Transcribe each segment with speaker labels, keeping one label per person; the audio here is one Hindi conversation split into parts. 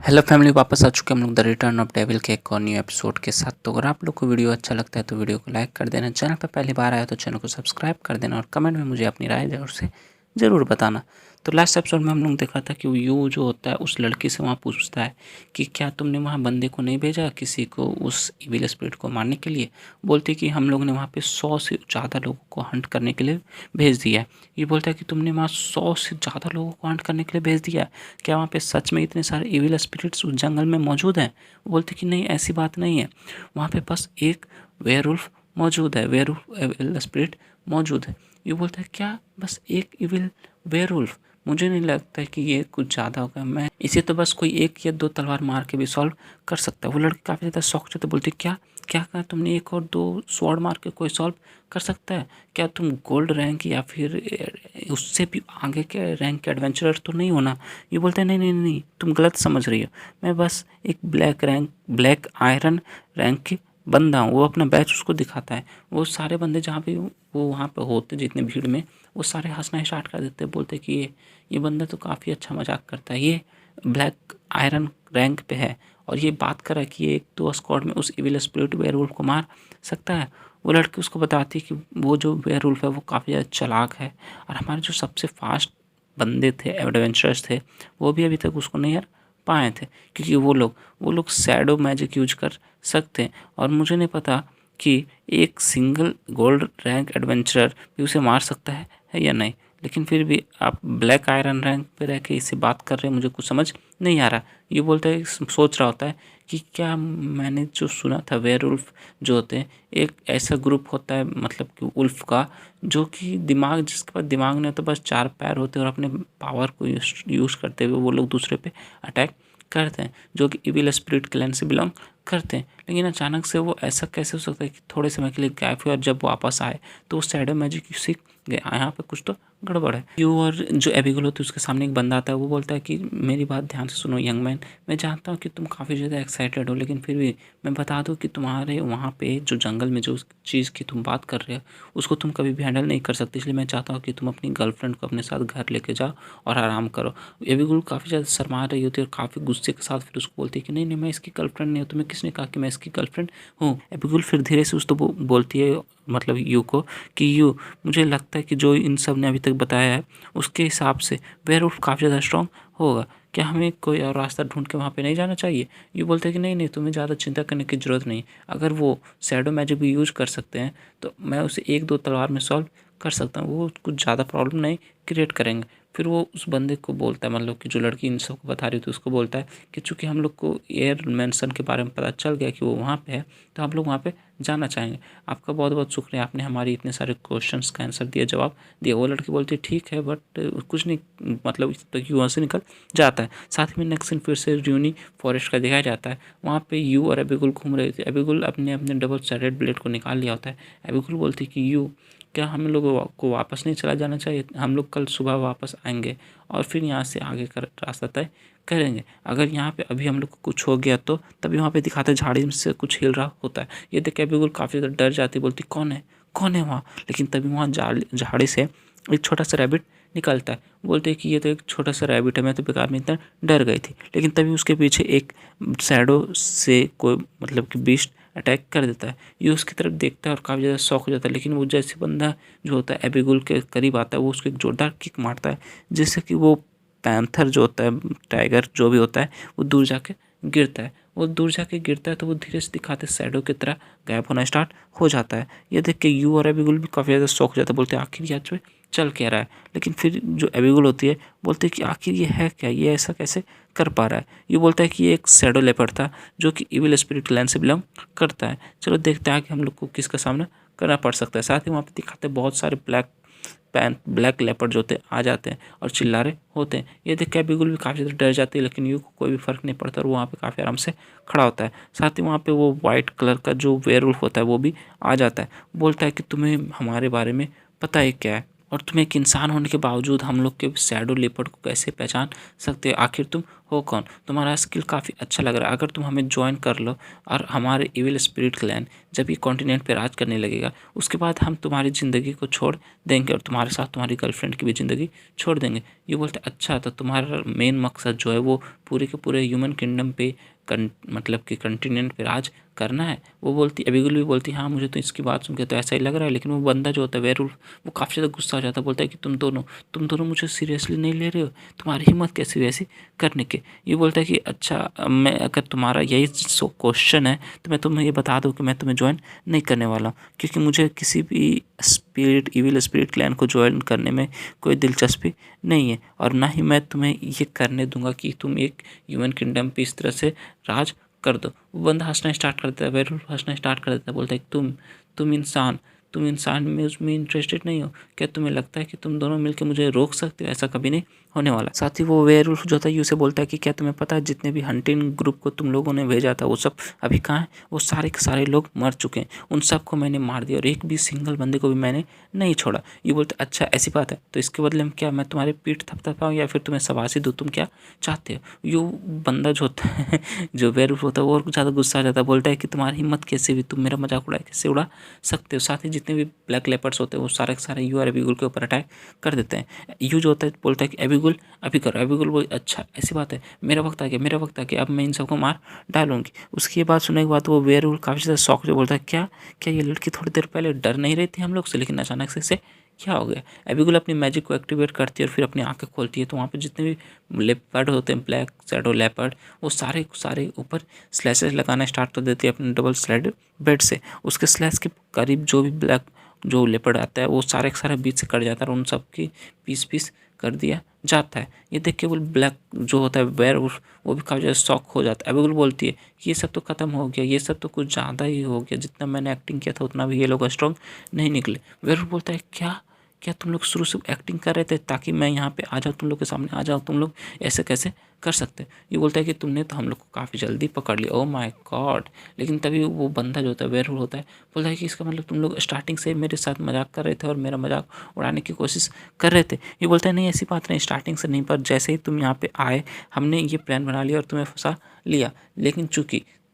Speaker 1: हेलो फैमिली, वापस आ चुके हम लोग द रिटर्न ऑफ डेविल के एक और न्यू एपिसोड के साथ। तो अगर आप लोग को वीडियो अच्छा लगता है तो वीडियो को लाइक कर देना, चैनल पर पहली बार आया तो चैनल को सब्सक्राइब कर देना और कमेंट में मुझे अपनी राय जरूर से ज़रूर बताना। तो लास्ट एपिसोड में हम लोग देखा था कि यू जो होता है उस लड़की से वहाँ पूछता है कि क्या तुमने वहाँ बंदे को नहीं भेजा किसी को उस इविल स्पिरिट को मारने के लिए। बोलते कि हम लोग ने वहाँ पे 100 से ज़्यादा लोगों को हंट करने के लिए भेज दिया है। ये बोलता है कि तुमने वहाँ 100 से ज़्यादा लोगों को हंट करने के लिए भेज दिया है, क्या वहाँ पे सच में इतने सारे इविल स्पिरिट्स उस जंगल में मौजूद हैं। वो बोलते कि नहीं, ऐसी बात नहीं है, वहाँ पे बस एक वेयरवुल्फ मौजूद है, वेयरवुल्फ इविल स्पिरिट मौजूद है। ये बोलता है क्या बस एक इविल वेयरवुल्फ? मुझे नहीं लगता कि ये कुछ ज़्यादा होगा, मैं इसे तो बस कोई एक या दो तलवार मार के भी सॉल्व कर सकता है। वो लड़की काफ़ी ज़्यादा शौक से तो बोलती क्या क्या कहा तुमने, एक और दो स्वॉर्ड मार के कोई सॉल्व कर सकता है? क्या तुम गोल्ड रैंक या फिर उससे भी आगे के रैंक के एडवेंचरर तो नहीं होना? ये बोलते हैं नहीं नहीं नहीं, तुम गलत समझ रही हो, मैं बस एक ब्लैक आयरन रैंक की बंदा हूँ। वो अपना बैच उसको दिखाता है। वो सारे बंदे जहाँ पे वो वहाँ पे होते जितने भीड़ में, वो सारे हंसना स्टार्ट कर देते, बोलते कि ये बंदा तो काफ़ी अच्छा मजाक करता है, ये ब्लैक आयरन रैंक पे है और ये बात कर रहा है कि ये एक दो स्क्वाड में उस इविल स्पिरिट वेयरवुल्फ को मार सकता है। वो लड़की उसको बताती है कि वो जो वेयरवुल्फ है वो काफ़ी ज़्यादा चालाक है और हमारे जो सबसे फास्ट बंदे थे, एडवेंचरर्स थे, वो भी अभी तक उसको नहीं हर पाए थे, क्योंकि वो लोग शैडो मैजिक यूज कर सकते हैं। और मुझे नहीं पता कि एक सिंगल गोल्ड रैंक एडवेंचरर भी उसे मार सकता है या नहीं, लेकिन फिर भी आप ब्लैक आयरन रैंक पे रह के इससे बात कर रहे हैं, मुझे कुछ समझ नहीं आ रहा। ये बोलता है, सोच रहा होता है कि क्या मैंने जो सुना था वेयरवुल्फ जो होते हैं एक ऐसा ग्रुप होता है, मतलब कि उल्फ का, जो कि दिमाग, जिसके पास दिमाग नहीं होता, बस चार पैर होते हैं और अपने पावर को यूज़ करते हुए वो लोग दूसरे पे अटैक करते हैं, जो कि इविल स्पिरिट क्लैन से बिलोंग करते हैं। लेकिन अचानक से वो ऐसा कैसे हो सकता है कि थोड़े समय के लिए गायब हुए और जब वापस आए तो वो शैडो मैजिक सीख गए? यहाँ पे कुछ तो गड़बड़ है। यू और जो एबिगल होती है उसके सामने एक बंदा आता है। वो बोलता है कि मेरी बात ध्यान से सुनो यंग मैन, मैं जानता हूँ कि तुम काफ़ी ज़्यादा एक्साइटेड हो, लेकिन फिर भी मैं बता दूँ कि तुम्हारे वहाँ पे जो जंगल में जो चीज़ की तुम बात कर रहे हो उसको तुम कभी भी हैंडल नहीं कर सकते, इसलिए मैं चाहता हूँ कि तुम अपनी गर्लफ्रेंड को अपने साथ घर लेके जाओ और आराम करो। एबिगल काफ़ी ज़्यादा शर्मा रही होती है और काफ़ी गुस्से के साथ फिर उसको बोलती है कि नहीं नहीं, मैं इसकी गर्लफ्रेंड नहीं हूँ, तुम्हें किसने कहा कि मैं इसकी गर्लफ्रेंड हूँ? एबिगल फिर धीरे से उसको बोलती है, मतलब यू को, कि यू, मुझे लगता है कि जो इन सब ने अभी तक बताया है उसके हिसाब से वेयरवुल्फ काफ़ी ज़्यादा स्ट्रॉन्ग होगा, क्या हमें कोई और रास्ता ढूंढ के वहाँ पे नहीं जाना चाहिए? ये बोलते हैं कि नहीं नहीं, तुम्हें ज़्यादा चिंता करने की ज़रूरत नहीं, अगर वो शैडो मैजिक भी यूज कर सकते हैं तो मैं उसे एक दो तलवार में सॉल्व कर सकता हूँ, वो कुछ ज़्यादा प्रॉब्लम नहीं क्रिएट करेंगे। फिर वो उस बंदे को बोलता है, मतलब कि जो लड़की इन सबको बता रही थी उसको बोलता है कि चूँकि हम लोग को एयर मैंसन के बारे में पता चल गया कि वो वहाँ पे है, तो हम लोग वहाँ पे जाना चाहेंगे। आपका बहुत बहुत शुक्रिया, आपने हमारी इतने सारे क्वेश्चंस का आंसर दिया, जवाब दिया। वो लड़की बोलती है ठीक है, बट कुछ नहीं, मतलब तो वहाँ से निकल जाता है। साथ में नेक्स्ट सीन फिर से र्यूनी फॉरेस्ट का दिखाया जाता है। वहाँ पे यू और एबिगुल घूम रहे थे। एबिगुल अपने अपने डबल साइडेड ब्लेड को निकाल लिया होता है। एबिगुल बोलती है कि यू, क्या हम लोगों को वापस नहीं चला जाना चाहिए? हम लोग कल सुबह वापस आएंगे और फिर यहाँ से आगे का रास्ता तय करेंगे। अगर यहाँ पे अभी हम लोग को कुछ हो गया तो तभी वहाँ पे दिखाते झाड़ी से कुछ हिल रहा होता है। ये देख के एबिगुल काफ़ी ज़्यादा डर जाती, बोलती कौन है वहाँ? लेकिन तभी वहाँ झाड़ी से एक छोटा सा रैबिट निकलता है। बोलते हैं कि ये तो एक छोटा सा रैबिट है, मैं तो बेकार में इतना डर गई थी। लेकिन तभी उसके पीछे एक शैडो से कोई, मतलब कि बीस्ट अटैक कर देता है। ये उसकी तरफ देखता है और काफ़ी ज़्यादा शॉक हो जाता है, लेकिन वो जैसे बंदा जो होता है एबिगुल के करीब आता है, वो उसको एक जोरदार किक मारता है, जिससे कि वो पैंथर जो होता है, टाइगर जो भी होता है, वो दूर जाके गिरता है। वो दूर जाके गिरता है तो वो धीरे से दिखाते शैडो की तरह गायब होना स्टार्ट हो जाता है। ये देख के यू और एबिगुल भी काफ़ी ज़्यादा शौक हो जाता है, बोलते हैं आखिर ये आज चल क्या रहा है? लेकिन फिर जो एबिगुल होती है बोलती है कि आखिर ये है क्या, ये ऐसा कैसे कर पा रहा है? ये बोलता है कि ये एक शैडो लेपर्ड था जो कि इविल स्पिरिट क्लैन से बिलोंग करता है। चलो देखते हैं कि हम लोग को किसका सामना करना पड़ सकता है। साथ ही वहाँ पे दिखाते हैं बहुत सारे ब्लैक लेपर्ड जो होते आ जाते हैं और चिल्ला रहे होते हैं। ये देख के एबिगुल भी काफ़ी ज़्यादा डर जाती है, लेकिन यू को कोई भी फ़र्क नहीं पड़ता और वो वहाँ पे काफ़ी आराम से खड़ा होता है। साथ ही वहाँ पे वो वाइट कलर का जो वेयरवुल्फ होता है वो भी आ जाता है। बोलता है कि तुम्हें हमारे बारे में पता है क्या है? और तुम एक इंसान होने के बावजूद हम लोग के शैडो लेपर्ड को कैसे पहचान सकते हो? आखिर तुम हो कौन? तुम्हारा स्किल काफ़ी अच्छा लग रहा है। अगर तुम हमें ज्वाइन कर लो और हमारे इविल स्पिरिट क्लैन जब ये कॉन्टिनेंट पे राज करने लगेगा, उसके बाद हम तुम्हारी ज़िंदगी को छोड़ देंगे और तुम्हारे साथ तुम्हारी गर्लफ्रेंड की भी ज़िंदगी छोड़ देंगे। ये बोलते अच्छा, तो तुम्हारा मेन मकसद जो है वो पूरे के पूरे ह्यूमन किंगडम पे मतलब कि कॉन्टिनेंट पे राज करना है। वो बोलती, एबिगेल भी बोलती हाँ मुझे तो इसकी बात सुन के तो ऐसा ही लग रहा है। लेकिन वो बंदा जो होता है वेयरवुल्फ, वो काफ़ी ज़्यादा गुस्सा हो जाता है। बोलता है कि तुम दोनों मुझे सीरियसली नहीं ले रहे हो, तुम्हारी हिम्मत कैसी वैसी करने के। ये बोलता है कि अच्छा, मैं अगर तुम्हारा यही क्वेश्चन है तो मैं तुम्हें ये बता दूँ कि मैं तुम्हें ज्वाइन नहीं करने वाला हूँ, क्योंकि मुझे किसी भी इविल स्पिरिट क्लैन को ज्वाइन करने में कोई दिलचस्पी नहीं है, और ना ही मैं तुम्हें ये करने दूंगा कि तुम एक ह्यूमन किंगडम पे इस तरह से राज कर दो। वो बंदा हंसना स्टार्ट कर देता है, वेयरवुल्फ हंसना स्टार्ट कर देता है। बोलता है तुम इंसान में उसमें इंटरेस्टेड नहीं हो क्या? तुम्हें लगता है कि तुम दोनों मिलकर मुझे रोक सकते हो? ऐसा कभी नहीं होने वाला। साथ ही वो वेयरवुल्फ जो था उसे बोलता है कि क्या तुम्हें पता है जितने भी हंटिंग ग्रुप को तुम लोगों ने भेजा था वो सब अभी कहाँ है? वो सारे के सारे लोग मर चुके हैं, उन सबको मैंने मार दिया और एक भी सिंगल बंदे को भी मैंने नहीं छोड़ा। ये बोलते अच्छा ऐसी बात है, तो इसके बदले में क्या मैं तुम्हारे पीठ थपथपाऊं या फिर तुम्हें शाबाशी दूं? तुम क्या चाहते हो? यो बंदा जो होता है जो वेयरवुल्फ होता है वो और ज़्यादा गुस्सा आ जाता है। बोलता है कि तुम्हारी हिम्मत कैसे हुई, तुम मेरा मजाक कैसे उड़ा सकते हो? साथ ही जितने भी ब्लैक लेपर्ड्स होते हैं वो सारे के सारे यू और एबिगुल के ऊपर अटैक कर देते हैं। यू जो होता है बोलता है कि एबिगुल अभी करो। एबिगुल बोल अच्छा ऐसी बात है, मेरा वक्त आ गया, अब मैं इन सबको मार डालूंगी। उसकी ये बात सुनने के बाद वो वेयरवुल्फ काफ़ी ज़्यादा शौक से बोलता है क्या क्या ये लड़की थोड़ी देर पहले डर नहीं रही थी हम लोग से, लेकिन अचानक से इसे क्या हो गया? एबिगुल अपनी मैजिक को एक्टिवेट करती है और फिर अपनी आंखें खोलती है, तो वहाँ पे जितने भी लेपर्ड होते हैं, ब्लैक शैडो लेपर्ड, वो सारे सारे ऊपर स्लैशेस लगाना स्टार्ट कर देती है अपने डबल स्लेड बेड से। उसके स्लैश के करीब जो भी ब्लैक जो लेपर्ड आता है वो सारे के सारे बीच से कट जाता है और उन सब की पीस पीस कर दिया जाता है। ये देख के वो ब्लैक जो होता है वेयरवुल्फ वो भी काफ़ी ज़्यादा शॉक हो जाता है। एबिगेल बोलती है कि ये सब तो खत्म हो गया, ये सब तो कुछ ज़्यादा ही हो गया, जितना मैंने एक्टिंग किया था उतना भी ये लोग स्ट्रॉन्ग नहीं निकले। वेयरवुल्फ बोलता है क्या क्या तुम लोग शुरू से एक्टिंग कर रहे थे ताकि मैं यहाँ पे आ जाऊँ, तुम लोग के सामने आ जाऊँ? तुम लोग ऐसे कैसे कर सकते? ये बोलता है कि तुमने तो हम लोग को काफ़ी जल्दी पकड़ लिया, ओह माय गॉड। लेकिन तभी वो बंदा जो होता है वेयरवुल्फ होता है बोलता है कि इसका मतलब तुम लोग स्टार्टिंग से मेरे साथ मजाक कर रहे थे और मेरा मजाक उड़ाने की कोशिश कर रहे थे। ये बोलता है नहीं ऐसी बात नहीं, स्टार्टिंग से नहीं, पर जैसे ही तुम यहाँ पे आए हमने ये प्लान बना लिया और तुम्हें फंसा लिया। लेकिन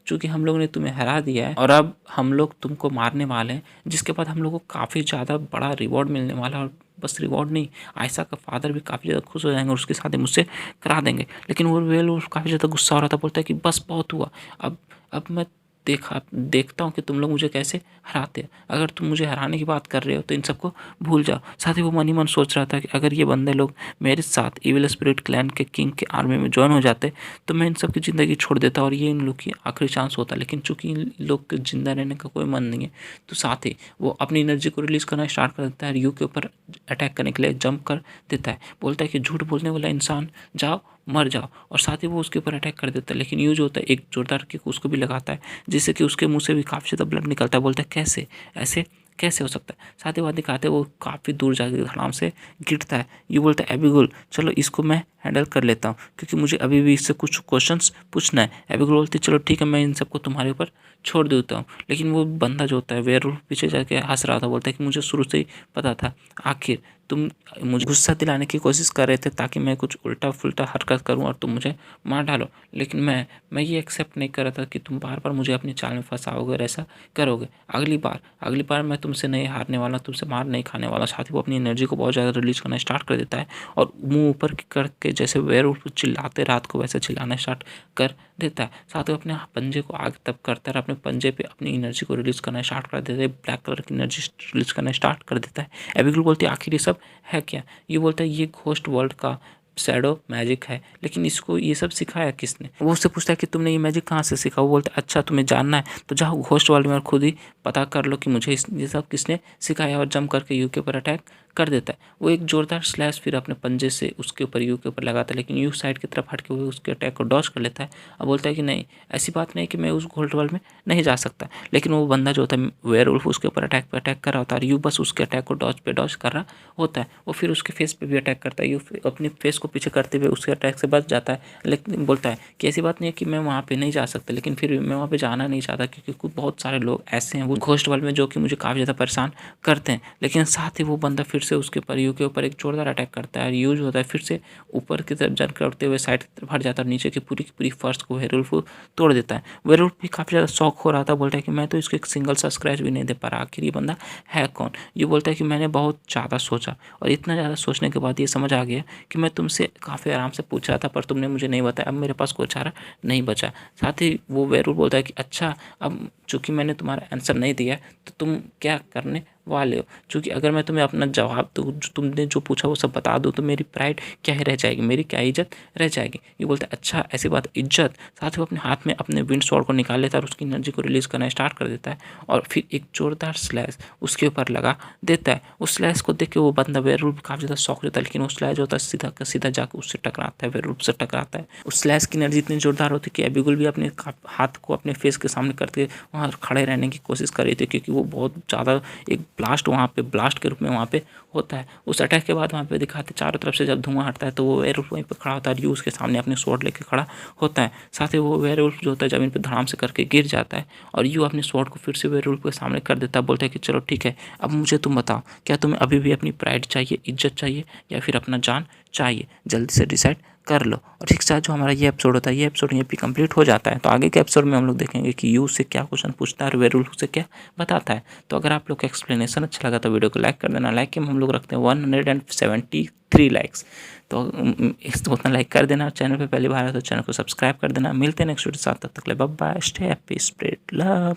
Speaker 1: चूंकि हम लोग ने तुम्हें हरा दिया है और अब हम लोग तुमको मारने वाले हैं, जिसके बाद हम लोग को काफ़ी ज़्यादा बड़ा रिवॉर्ड मिलने वाला है। और बस रिवॉर्ड नहीं, आयशा का फादर भी काफ़ी ज़्यादा खुश हो जाएंगे और उसकी शादी मुझसे करा देंगे। लेकिन वो वेयरवुल्फ काफ़ी ज़्यादा गुस्सा हो रहा था। बोलता है कि बस बहुत हुआ, अब मैं देखता हूँ कि तुम लोग मुझे कैसे हराते हैं। अगर तुम मुझे हराने की बात कर रहे हो तो इन सबको भूल जाओ। साथ ही वो मन ही मन सोच रहा था कि अगर ये बंदे लोग मेरे साथ इविल स्पिरिट क्लैन के किंग के आर्मी में ज्वाइन हो जाते तो मैं इन सब की ज़िंदगी छोड़ देता और ये इन लोग की आखिरी चांस होता। लेकिन चूंकि इन लोग के जिंदा रहने का कोई मन नहीं है, तो साथ ही वो अपनी एनर्जी को रिलीज़ करना स्टार्ट कर देता है, यू के ऊपर अटैक करने के लिए जंप कर देता है। बोलता है कि झूठ बोलने वाला इंसान जाओ मर जाओ, और साथ ही वो उसके ऊपर अटैक कर देता है। लेकिन यू जो होता है एक जोरदार किक उसको भी लगाता है, जिससे कि उसके मुंह से भी काफ़ी ज़्यादा ब्लड निकलता है। बोलता है कैसे ऐसे कैसे हो सकता है? साथ ही बात दिखाते वो काफ़ी दूर जाकर धड़ाम से गिरता है। ये बोलता है एबिगेल चलो इसको मैं हैंडल कर लेता हूँ, क्योंकि मुझे अभी भी इससे कुछ क्वेश्चंस पूछना है। एबिगेल बोलती है चलो ठीक है, मैं इन सबको तुम्हारे ऊपर छोड़ देता हूँ। लेकिन वो बंदा जो होता है वेयरवुल्फ पीछे जाके हंस रहा था। बोलता है कि मुझे शुरू से ही पता था, आखिर तुम मुझे गुस्सा दिलाने की कोशिश कर रहे थे ताकि मैं कुछ उल्टा फुल्टा हरकत करूं और तुम मुझे मार डालो। लेकिन मैं ये एक्सेप्ट नहीं कर रहा था कि तुम बार बार मुझे अपनी चाल में फंसाओगे और ऐसा करोगे। अगली बार मैं तुमसे नहीं हारने वाला, तुमसे मार नहीं खाने वाला। साथ ही वो अपनी एनर्जी को बहुत ज़्यादा रिलीज करना स्टार्ट कर देता है और मुंह ऊपर करके जैसे वेयरवुल्फ चिल्लाते रात को वैसे चिल्लाना स्टार्ट कर देता है। साथ ही अपने पंजे को आग तब करता है, अपने पंजे पे अपनी एनर्जी को रिलीज करना स्टार्ट कर देता है, ब्लैक कलर की एनर्जी रिलीज करना स्टार्ट कर देता है। एबिगेल बोलती है आखिर ये सब है क्या? ये बोलता है ये घोस्ट वर्ल्ड का शैडो मैजिक है, लेकिन इसको ये सब सिखाया किसने? वो उससे पूछता है कि तुमने ये मैजिक कहाँ से सीखा? वो बोलता है अच्छा तुम्हें जानना है तो जाओ घोस्ट वर्ल्ड में और खुद ही पता कर लो कि मुझे ये सब किसने सिखाया, और जंप करके यू के ऊपर अटैक कर देता है। वो एक जोरदार स्लैश फिर अपने पंजे से उसके ऊपर यू के ऊपर लगाता है, लेकिन यू साइड की तरफ हट के हुए उसके अटैक को डॉज कर लेता है और बोलता है कि नहीं ऐसी बात नहीं कि मैं उस घोस्ट वर्ल्ड में नहीं जा सकता। लेकिन वो बंदा जो होता है वेयरवुल्फ उसके ऊपर अटैक पे अटैक कर रहा होता है और यू बस उसके अटैक को डॉज पे डॉज कर रहा होता है। वो फिर उसके फेस पे भी अटैक करता है। यू अपने फेस उसको पीछे करते हुए उसके अटैक से बच जाता है, लेकिन बोलता है कि ऐसी बात नहीं है कि मैं वहाँ पे नहीं जा सकता, लेकिन फिर मैं वहाँ पे जाना नहीं चाहता क्योंकि बहुत सारे लोग ऐसे हैं वो घोस्ट वर्ल्ड में जो कि मुझे काफ़ी ज़्यादा परेशान करते हैं। लेकिन साथ ही वो बंदा फिर से उसके पर यू के ऊपर एक जोरदार अटैक करता है और यूज होता है, फिर से ऊपर की तरफ जंप करते हुए साइड की तरफ हट जाता है और नीचे की पूरी फर्श को वेयरवुल्फ तोड़ देता है। वेयरवुल्फ भी काफ़ी ज़्यादा शौक हो रहा था, बोलता है कि मैं तो इसको एक सिंगल सा स्क्रैच भी नहीं दे पा रहा, आखिर ये बंदा है कौन। ये बोलता है कि मैंने बहुत ज़्यादा सोचा और इतना ज़्यादा सोचने के बाद ये समझ आ गया कि मैं तुमसे काफ़ी आराम से पूछा था पर तुमने मुझे नहीं बताया, अब मेरे पास कोई चारा नहीं बचा। साथ ही वो वेयरवुल्फ बोलता है कि अच्छा, अब चूँकि मैंने तुम्हारा आंसर नहीं दिया तो तुम क्या करने वाले हो, क्योंकि अगर मैं तुम्हें अपना जवाब दूँ, तुमने जो पूछा वो सब बता दो तो मेरी प्राइड क्या ही रह जाएगी, मेरी क्या इज्जत रह जाएगी। ये बोलता है अच्छा ऐसी बात, इज्जत। साथ ही वो अपने हाथ में अपने विंड स्वॉर्ड को निकाल लेता है और उसकी एनर्जी को रिलीज़ करना स्टार्ट कर देता है और फिर एक जोरदार स्लैश उसके ऊपर लगा देता है। उस स्लैश को देख के वो बंदा वेयरवुल्फ काफ़ी ज़्यादा शॉक हो जाता है, लेकिन वो स्लैश होता है सीधा का सीधा जाकर उससे टकराता है, वेयरवुल्फ से टकराता है। उस स्लैश की एनर्जी इतनी जोरदार होती है कि एबिगुल भी अपने हाथ को अपने फेस के सामने करके वहाँ खड़े रहने की कोशिश कर रही थी, क्योंकि वो बहुत ज़्यादा एक ब्लास्ट वहाँ पे ब्लास्ट के रूप में वहाँ पे होता है। उस अटैक के बाद वहाँ पे दिखाते चारों तरफ से जब धुआं हटता है तो वो वेयरवुल्फ वहीं पे खड़ा होता है, उसके सामने अपने स्वॉर्ड लेके खड़ा होता है। साथ ही वो वेयरवुल्फ जो होता है जमीन पे धड़ाम से करके गिर जाता है और यू अपने स्वॉर्ड को फिर से वेयरवुल्फ के सामने कर देता है। बोलता है कि चलो ठीक है, अब मुझे तुम बताओ, क्या तुम्हें अभी भी अपनी प्राइड चाहिए, इज्जत चाहिए या फिर अपना जान चाहिए, जल्दी से डिसाइड कर लो। और ठीक साथ जो हमारा ये एपिसोड होता है, ये एपिसोड यहीं पे कंप्लीट हो जाता है। तो आगे के एपिसोड में हम लोग देखेंगे कि यू से क्या क्वेश्चन पूछता है और वेयरवुल्फ से क्या बताता है। तो अगर आप लोग का एक्सप्लेनेशन अच्छा लगा तो वीडियो को लाइक कर देना। लाइक के हम लोग रखते हैं 173 लाइक्स, तो उतना लाइक कर देना। चैनल पे पहली बार है तो चैनल को सब्सक्राइब कर देना। मिलते हैं नेक्स्ट वीडियो के साथ, तब तक के लिए bye bye, stay happy, spread love.